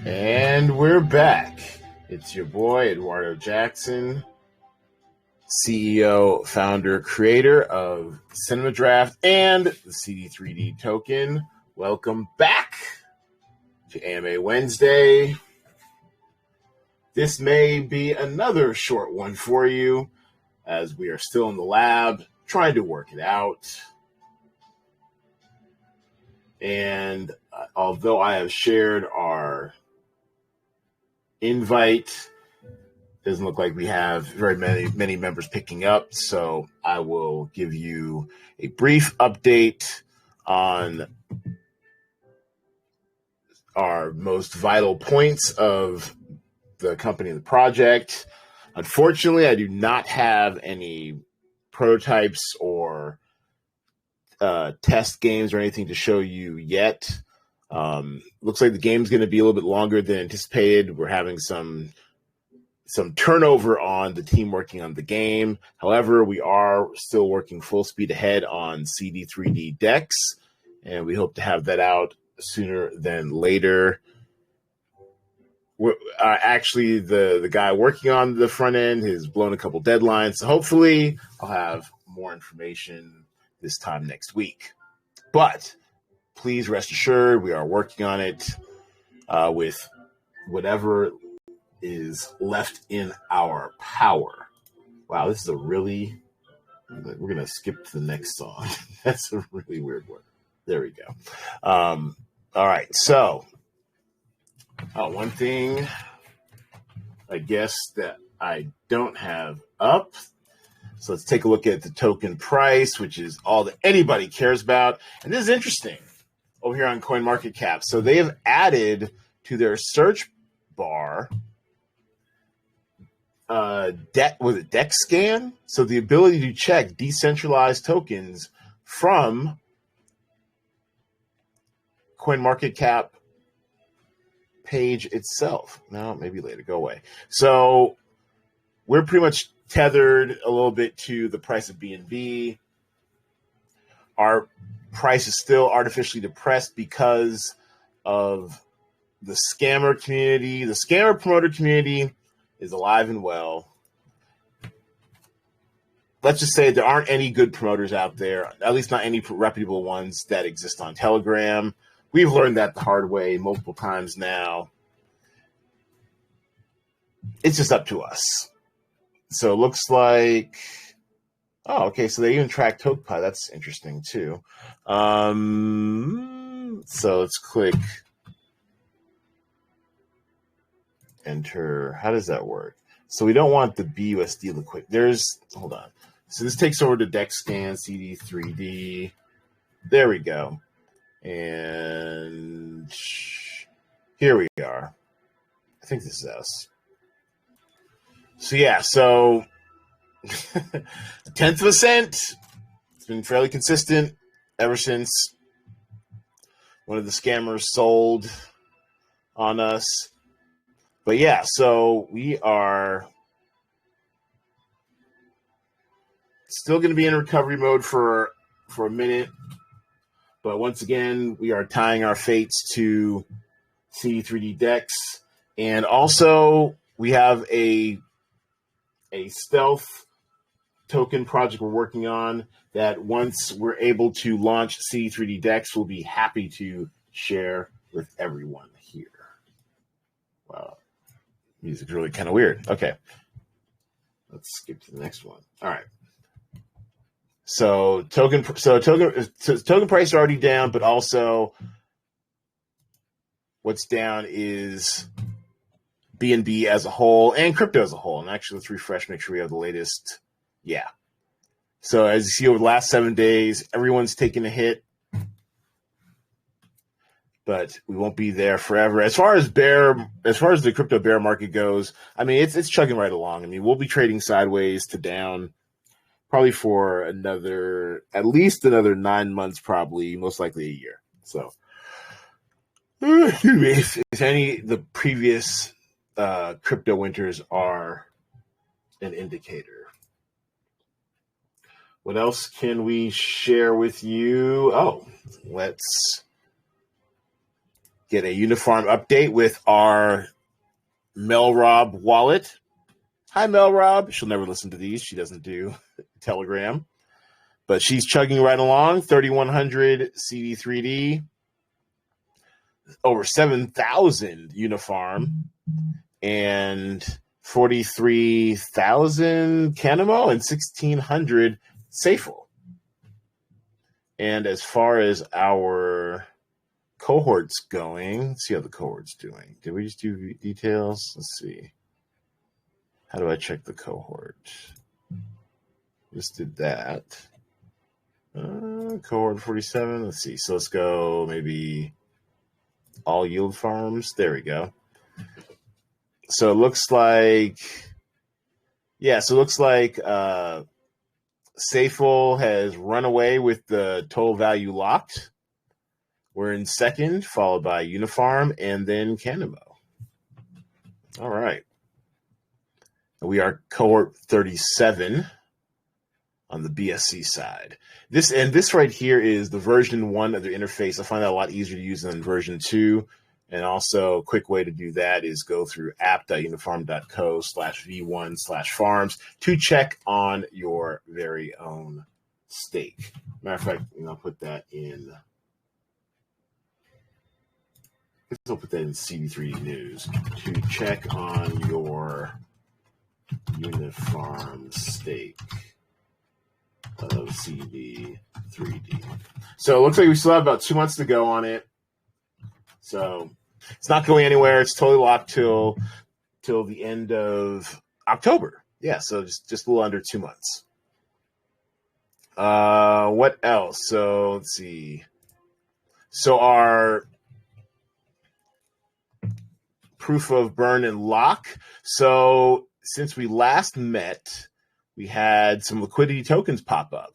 And we're back. It's your boy, Edwardo Jackson, CEO, founder, creator of Cinema Draft and the CD3D token. Welcome back to AMA Wednesday. This may be another short one for you, as we are still in the lab trying to work it out. And although I have shared our invite, doesn't look like we have very many members picking up, so I will give you a brief update on our most vital points of the company and the project. Unfortunately, I do not have any prototypes or test games or anything to show you yet. Looks like the game's going to be a little bit longer than anticipated. We're having some turnover on the team working on the game. However, we are still working full speed ahead on CD3D DEX, and we hope to have that out sooner than later. Actually, the guy working on the front end has blown a couple deadlines, so hopefully I'll have more information this time next week. But please rest assured, we are working on it with whatever is left in our power. Wow, this is we're going to skip to the next song. That's a really weird word. There we go. All right, so one thing I guess that I don't have up. So let's take a look at the token price, which is all that anybody cares about. And this is interesting over here on CoinMarketCap. So they have added to their search bar DEX scan? So the ability to check decentralized tokens from CoinMarketCap page itself. No, maybe later. Go away. So we're pretty much tethered a little bit to the price of BNB. Our price is still artificially depressed because of the scammer community. The scammer promoter community is alive and well. Let's just say there aren't any good promoters out there, at least not any reputable ones that exist on Telegram. We've learned that the hard way multiple times now. It's just up to us. So it looks like, okay, so they even track TokenPi. That's interesting too. So let's click enter. How does that work? So we don't want the BUSD liquid. Hold on. So this takes over to DEX scan, CD3D. There we go. And here we are. I think this is us. So yeah, so a tenth of a cent. It's been fairly consistent ever since one of the scammers sold on us. But yeah, so we are still going to be in recovery mode for a minute. But once again, we are tying our fates to CD3D DEX. And also, we have a stealth token project we're working on that once we're able to launch CD3D DEX, we'll be happy to share with everyone here. Wow. Music's really kind of weird. Okay. Let's skip to the next one. All right. So token price is already down, but also what's down is BNB as a whole and crypto as a whole. And actually, let's refresh, make sure we have the latest. Yeah. So as you see over the last 7 days, everyone's taken a hit, but we won't be there forever. As far as the crypto bear market goes, I mean, it's chugging right along. I mean, we'll be trading sideways to down probably for at least another 9 months, probably most likely a year. So if the previous crypto winters are an indicator. What else can we share with you? Oh, let's get a uniform update with our Mel Rob wallet. Hi, Mel Rob. She'll never listen to these. She doesn't do Telegram. But she's chugging right along. 3,100 CD3D. Over 7,000 uniform. And 43,000 Canamo and 1,600 Safel. And as far as our cohorts going, let's see how the cohort's doing. Did we just do details? Let's see. How do I check the cohort? Just did that. Cohort 47. Let's see. So let's go maybe all yield farms. There we go. So it looks like, Safel has run away with the total value locked. We're in second, followed by Unifarm and then Canamo. All right. We are cohort 37 on the BSC side. This right here is the version 1 of the interface. I find that a lot easier to use than version 2. And also a quick way to do that is go through app.unifarm.co/v1/farms to check on your very own stake. Matter of fact, I'll put that in. I'll put that in CD3D News to check on your Unifarm stake of CD3D. So it looks like we still have about 2 months to go on it. So it's not going anywhere. It's totally locked till the end of October. Yeah, so just a little under 2 months. What else? So let's see. So our proof of burn and lock. So since we last met, we had some liquidity tokens pop up.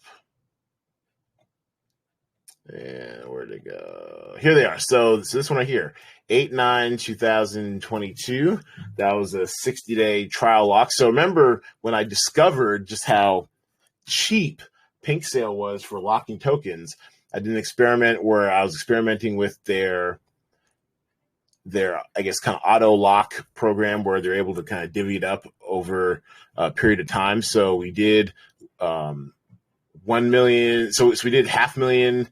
And where'd it go? Here they are. So this one right here, 8/9/2022. That was a 60-day trial lock. So remember when I discovered just how cheap Pink Sale was for locking tokens, I did an experiment where I was experimenting with their I guess kind of auto lock program where they're able to kind of divvy it up over a period of time. So we did 1 million. So we did 500,000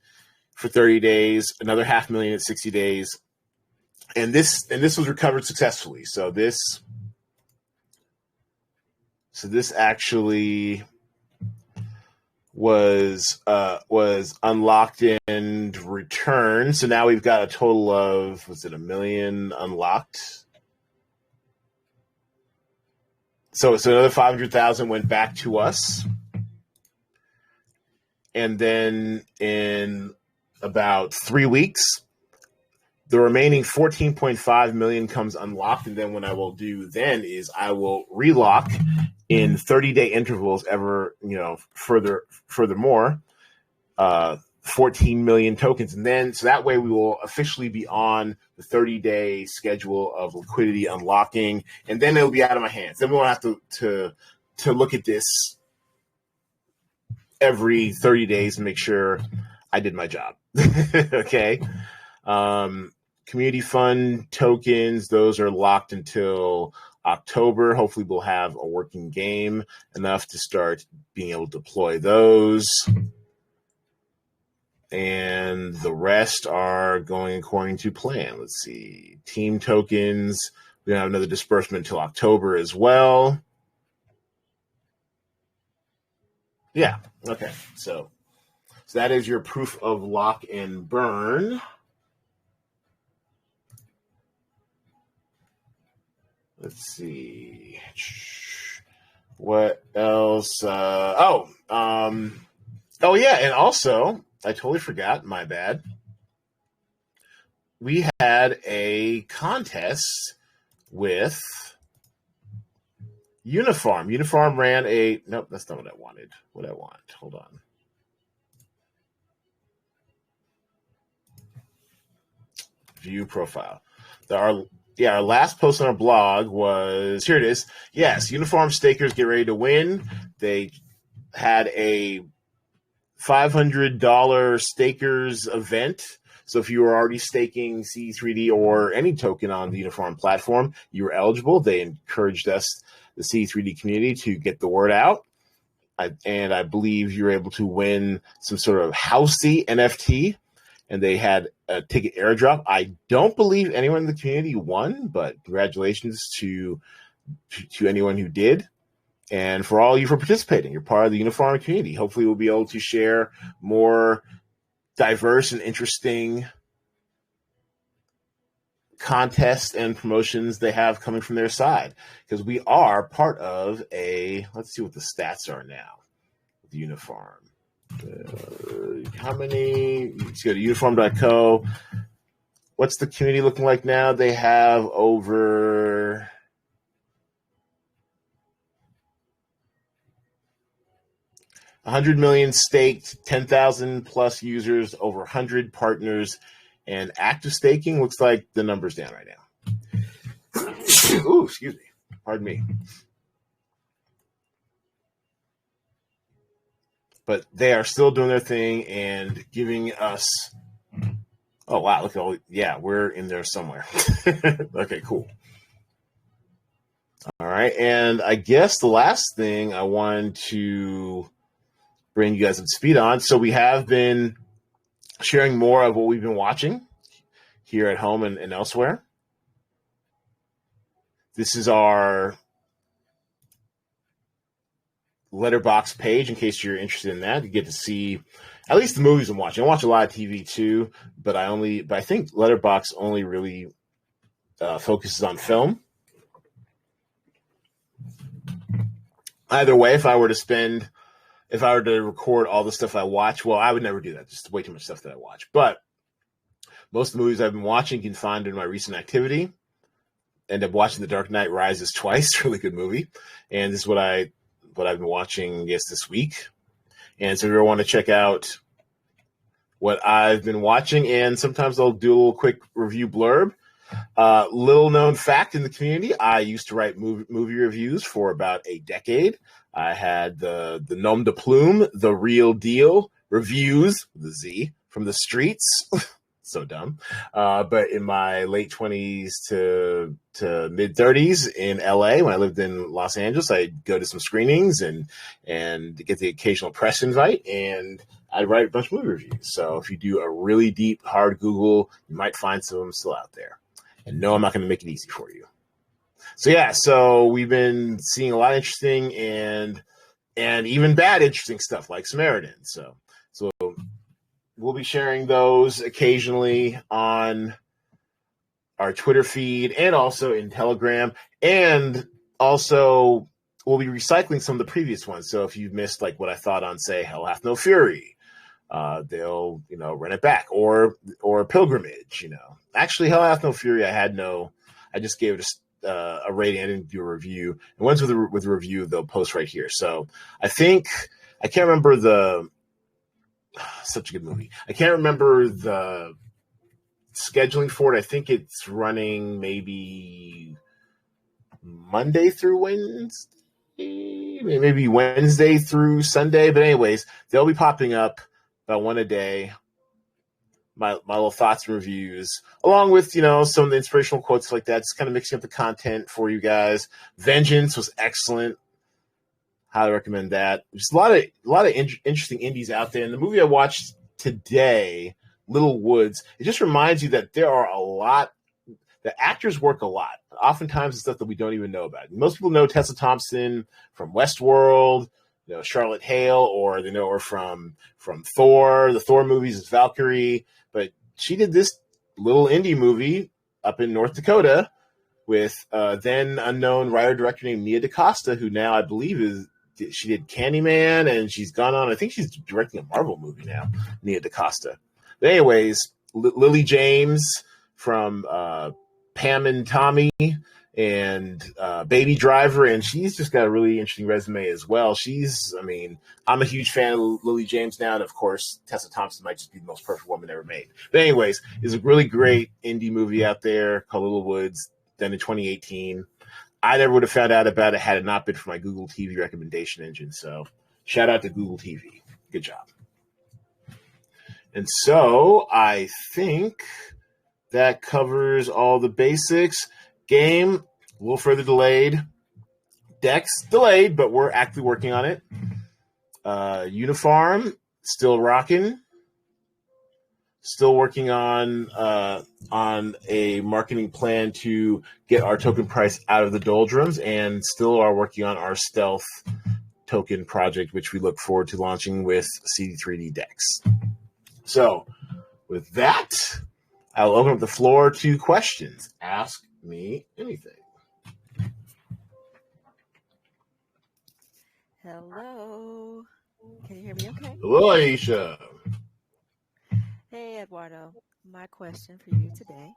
for 30 days, another 500,000 at 60 days. And this was recovered successfully. So this actually was unlocked and returned. So now we've got a total of, was it 1 million unlocked? So another 500,000 went back to us. And then in about 3 weeks, the remaining 14.5 million comes unlocked. And then what I will do then is I will relock in 30-day intervals furthermore, 14 million tokens. And then, so that way we will officially be on the 30-day schedule of liquidity unlocking, and then it'll be out of my hands. Then we won't have to look at this every 30 days and make sure I did my job. Okay. Community fund tokens, those are locked until October. Hopefully we'll have a working game enough to start being able to deploy those. And the rest are going according to plan. Let's see. Team tokens, we're going to have another disbursement until October as well. Yeah, okay. So that is your proof of lock and burn. Let's see. What else? Oh yeah, and also, I totally forgot, my bad. We had a contest with Unifarm. Unifarm ran nope, that's not what I wanted. What I want, hold on. View profile. Our last post on our blog was, here it is. Yes, Unifarm stakers get ready to win. They had a $500 stakers event. So if you were already staking CD3D or any token on the Unifarm platform, you were eligible. They encouraged us, the CD3D community, to get the word out. And I believe you were able to win some sort of housey NFT, and they had a ticket airdrop. I don't believe anyone in the community won, but congratulations to anyone who did. And for all of you for participating, you're part of the Unifarm community. Hopefully we'll be able to share more diverse and interesting contests and promotions they have coming from their side, because we are part of a, let's see what the stats are now with Unifarm. How many? Let's go to unifarm.co. What's the community looking like now? They have over 100 million staked, 10,000 plus users, over 100 partners, and active staking looks like the number's down right now. Ooh, excuse me. Pardon me. But they are still doing their thing and giving us. Oh, wow. Look at all. Yeah, we're in there somewhere. Okay, cool. All right. And I guess the last thing I wanted to bring you guys up to speed on. So we have been sharing more of what we've been watching here at home and elsewhere. This is our letterbox page in case you're interested in that. You get to see at least the movies I'm watching. I watch a lot of TV too, but I think letterbox only really focuses on film. Either way, if I were to record all the stuff I watch, well, I would never do that. Just way too much stuff that I watch. But most of the movies I've been watching you can find in my recent activity. End up watching The Dark Knight Rises twice. Really good movie. And this is what I've been watching, I guess, this week. And so if you ever want to check out what I've been watching, and sometimes I'll do a little quick review blurb. Little known fact in the community, I used to write movie reviews for about a decade. I had the nom de plume, The Real Deal reviews, the Z, from the streets. So dumb. But in my late 20s to mid 30s in LA, when I lived in Los Angeles, I'd go to some screenings and get the occasional press invite, and I'd write a bunch of movie reviews. So if you do a really deep, hard Google, you might find some of them still out there. And no, I'm not going to make it easy for you. So yeah, so we've been seeing a lot of interesting and even bad interesting stuff like Samaritan. So we'll be sharing those occasionally on our Twitter feed and also in Telegram. And also we'll be recycling some of the previous ones. So if you've missed like what I thought on, say, Hell Hath No Fury, they'll, run it back, or Pilgrimage, Actually, Hell Hath No Fury, I just gave it a rating. I didn't do a review. And once with a review, they'll post right here. So I can't remember such a good movie. I can't remember the scheduling for it. I think it's running maybe Monday through Wednesday, maybe Wednesday through Sunday. But anyways, they'll be popping up about one a day. My little thoughts and reviews, along with, some of the inspirational quotes like that, just kind of mixing up the content for you guys. Vengeance was excellent. Highly recommend that. Just a lot of interesting indies out there. And the movie I watched today, Little Woods, it just reminds you that there are a lot. The actors work a lot. Oftentimes, it's stuff that we don't even know about. Most people know Tessa Thompson from Westworld, Charlotte Hale, or they know her from Thor, the Thor movies as Valkyrie. But she did this little indie movie up in North Dakota with then unknown writer-director named Nia DaCosta, who now I believe she did Candyman, and she's gone on. I think she's directing a Marvel movie now, Nia DaCosta. But anyways, Lily James from Pam and Tommy and Baby Driver, and she's just got a really interesting resume as well. I'm a huge fan of Lily James now, and of course, Tessa Thompson might just be the most perfect woman ever made. But anyways, it's a really great indie movie out there called Little Woods, done in 2018. I never would have found out about it had it not been for my Google TV recommendation engine. So shout out to Google TV. Good job. And so I think that covers all the basics. Game, a little further delayed. Dex, delayed, but we're actively working on it. Uniform, still rocking. Still working on a marketing plan to get our token price out of the doldrums, and still are working on our stealth token project, which we look forward to launching with CD3D DEX. So, with that, I'll open up the floor to questions. Ask me anything. Hello. Can you hear me okay? Hello, Aisha. Hey, Edwardo. My question for you today,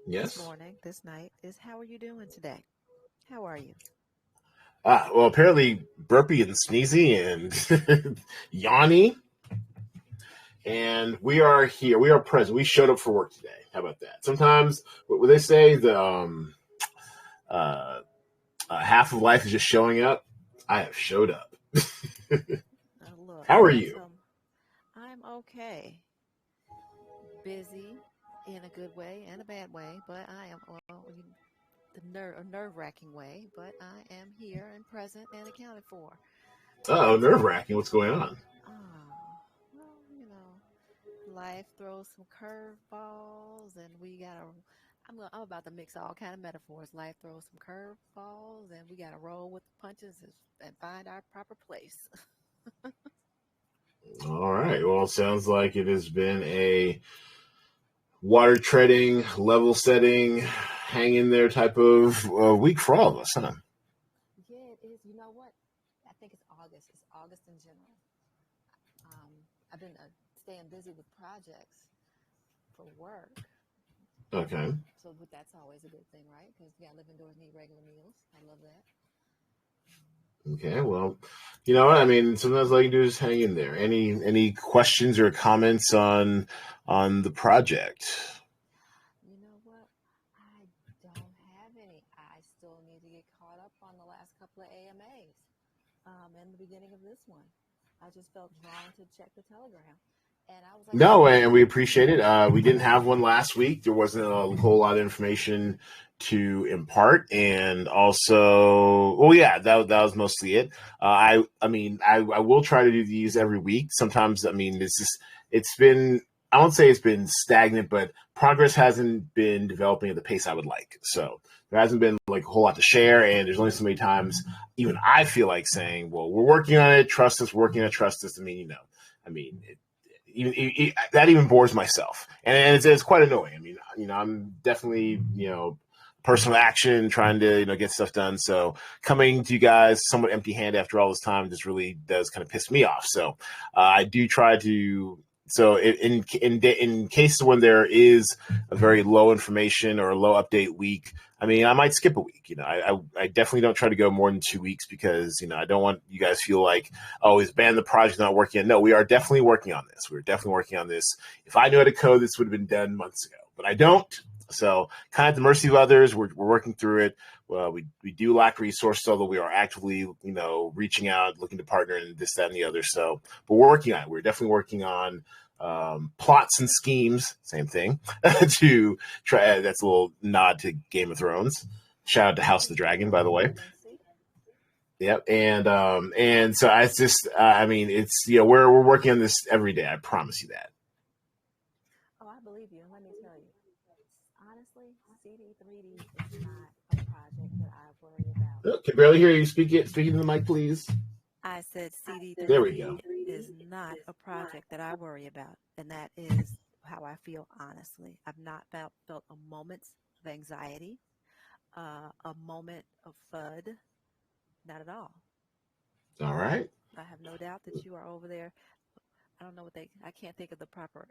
Yes? this morning, this night, is how are you doing today? How are you? Well, apparently burpy and sneezy and yawny. And we are here. We are present. We showed up for work today. How about that? Sometimes, what they say, half of life is just showing up. I have showed up. Look, How are you? I'm okay. Busy in a good way and a bad way, but I am, a nerve-wracking way, but I am here and present and accounted for. Oh, nerve-wracking. What's going on? Oh, well, life throws some curveballs, and we gotta. I'm about to mix all kind of metaphors. Life throws some curveballs, and we gotta roll with the punches and find our proper place. All right. Well, it sounds like it has been a water treading, level setting, hang in there type of week for all of us, huh? Yeah, it is. You know what? I think it's August. It's August in general. I've been staying busy with projects for work. Okay. So that's always a good thing, right? Because live indoors, need regular meals. I love that. Okay, well, you know what? I mean, sometimes all you can do is hang in there. Any questions or comments on the project? You know what? I don't have any. I still need to get caught up on the last couple of AMAs and the beginning of this one. I just felt drawn to check the Telegram. And I was like, No, and we appreciate it. We didn't have one last week. There wasn't a whole lot of information to impart, and also, well, yeah, that was mostly it. I mean, I will try to do these every week. Sometimes, I mean, it's been. I won't say it's been stagnant, but progress hasn't been developing at the pace I would like. So there hasn't been like a whole lot to share, and there's only so many times even I feel like saying, "Well, we're working on it. Trust us. Working on it. Trust us." I mean. That even bores myself, and it's quite annoying. I mean, I'm definitely personal action, trying to get stuff done. So coming to you guys somewhat empty-handed after all this time just really does kind of piss me off. So I do try to. So in cases when there is a very low information or a low update week, I mean, I might skip a week. I definitely don't try to go more than 2 weeks because I don't want you guys to feel like, oh, is the project not working? No, we are definitely working on this. We're definitely working on this. If I knew how to code, this would have been done months ago, but I don't. So kind of at the mercy of others. We're working through it. Well, we do lack resources, although we are actively, reaching out, looking to partner and this, that, and the other. So, but we're working on it. We're definitely working on plots and schemes, same thing, to try. That's a little nod to Game of Thrones. Shout out to House of the Dragon, by the way. Yep, and so I just, I mean, it's we're working on this every day. I promise you that. Oh, I believe you. And let me tell you, honestly, CD3D is not a project that I worry about. Oh, can barely hear you. Speaking to the mic, please. I said There we go. CD3D is not a project that I worry about, and that is how I feel honestly. I've not felt a moment of anxiety, a moment of FUD, not at all. All right. I have no doubt that you are over there. I don't know I can't think of the proper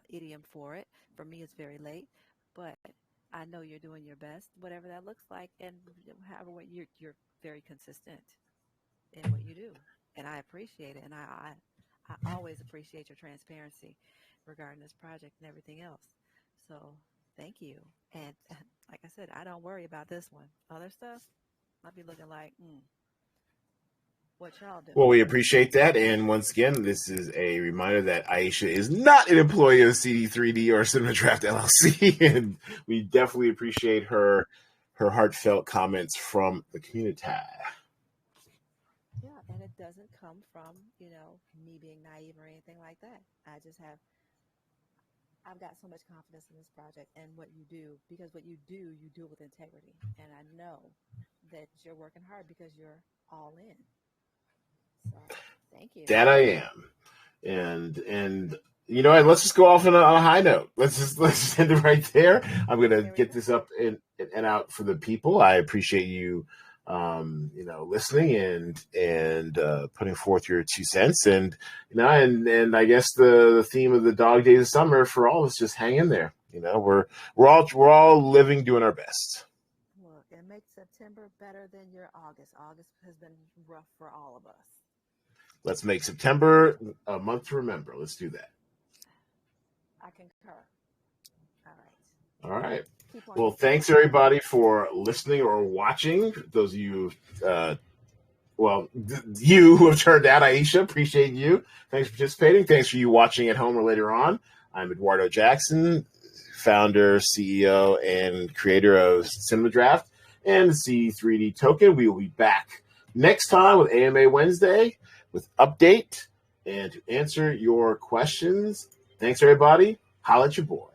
idiom for it. For me, it's very late, but I know you're doing your best, whatever that looks like, and however you're very consistent in what you do, and I appreciate it, and I always appreciate your transparency regarding this project and everything else. So thank you, and like I said, I don't worry about this one. Other stuff, I'll be looking like, what y'all do. Well, we appreciate that. And once again, this is a reminder that Aisha is not an employee of CD3D or Cinema Draft LLC. And we definitely appreciate her heartfelt comments from the community. Yeah, and it doesn't come from, me being naive or anything like that. I've got so much confidence in this project and what you do, because what you do it with integrity. And I know that you're working hard because you're all in. So thank you. That I am. And you know, and let's just go off on a high note. Let's just end it right there. I'm gonna get this up and out for the people. I appreciate you listening and putting forth your 2 cents, and and I guess the theme of the dog days of summer for all of us, just hang in there. We're all living, doing our best. Look, and make September better than your August. August has been rough for all of us. Let's make September a month to remember. Let's do that. I concur. All right. Well, thanks everybody for listening or watching. Those of you, you who have turned out, Aisha, appreciate you. Thanks for participating. Thanks for you watching at home or later on. I'm Edwardo Jackson, founder, CEO, and creator of Cinema Draft and CD3D Token. We will be back next time with AMA Wednesday with update and to answer your questions. Thanks everybody. Holla at your boy.